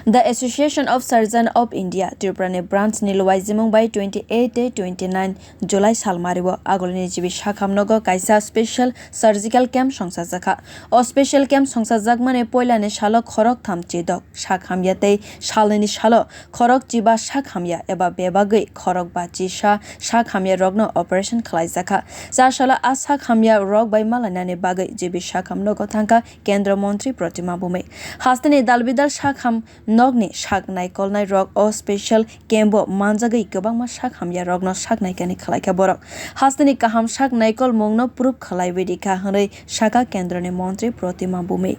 The Association of Surgeons of India Tripura branch ni luajimung by 28-29 July salmario aulini jibi sakham nogo kaisa special surgical camp songchajakha o special camp songjak mane poilani salo khorok thamchi dok sakhamyatei salini salo khorok jiba sakhamya eba bebagwi khorok ba chisa sakhamya rogno operation khlaijakha Chasalo a sakhamya rog by malaina ni bagwi jibi sakham nogo thangkha kendra Montri Pratima Bhowmik hastani dalbidal sakham nogni saknai kolnai rog o special cambo manjagui kwbangma sakhamya rogno saknaikani khlaika borok hastani kaham saknai kol mungno proof khlaibai dikha hwnoi শাখা কেন্দ্রনি মন্ত্রী প্রতিমা ভৌমিক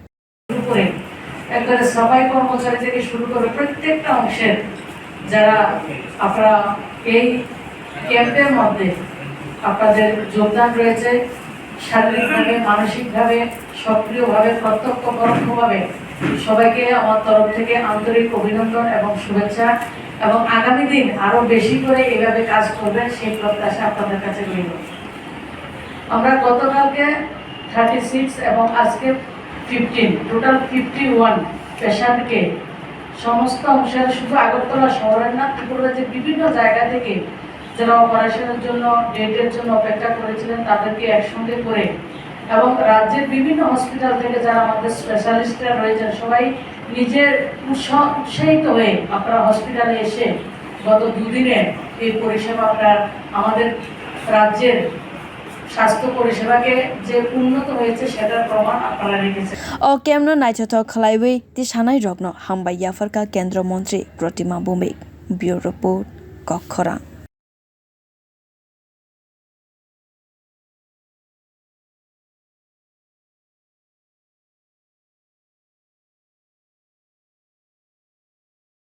একবারে সবাই কর্মচারী থেকে শুরু করে প্রত্যেকটা অংশের যারা আপনারা এই ক্যাম্পের মধ্যে আপনাদের যোগদান রয়েছে শারীরিকভাবে মানসিকভাবে সক্রিয়ভাবে প্রত্যক্ষ পরোক্ষভাবে সবাইকে আমার তরফ থেকে আন্তরিক অভিনন্দন এবং শুভেচ্ছা এবং আগামী দিন আরো বেশি করে এইভাবে কাজ করবেন সেই প্রত্যাশা আপনাদের কাছে রইল। আমরা গতকালকে 36 এবং আজকে 15 টোটাল 51 পেশেন্টকে সমস্ত অংশের শুধু আগরতলা শহরের না ত্রিপুরার যে বিভিন্ন জায়গা থেকে যারা অপারেশনের জন্য ডেটের জন্য অপেক্ষা করেছিলেন তাদেরকে একসঙ্গে করে এবং রাজ্যের বিভিন্ন হসপিটাল থেকে যারা আমাদের স্পেশালিস্টরা রয়েছেন সবাই নিজের উৎসাহিত হয়ে আপনারা হসপিটালে এসে গত দুদিনে এই পরিষেবা আপনার আমাদের রাজ্যের স্বাস্থ্য পরিষেবাকে যে উন্নত হয়েছে সেটার প্রমাণ আপনারা রেখেছেন। ও কেমন নাইথক খলাইবই তি সানাই রগ্ন হামবাই ইয়াফারকা কেন্দ্র মন্ত্রী প্রতিমা ভৌমিক ব্যুরো রিপোর্ট কক্ষরা।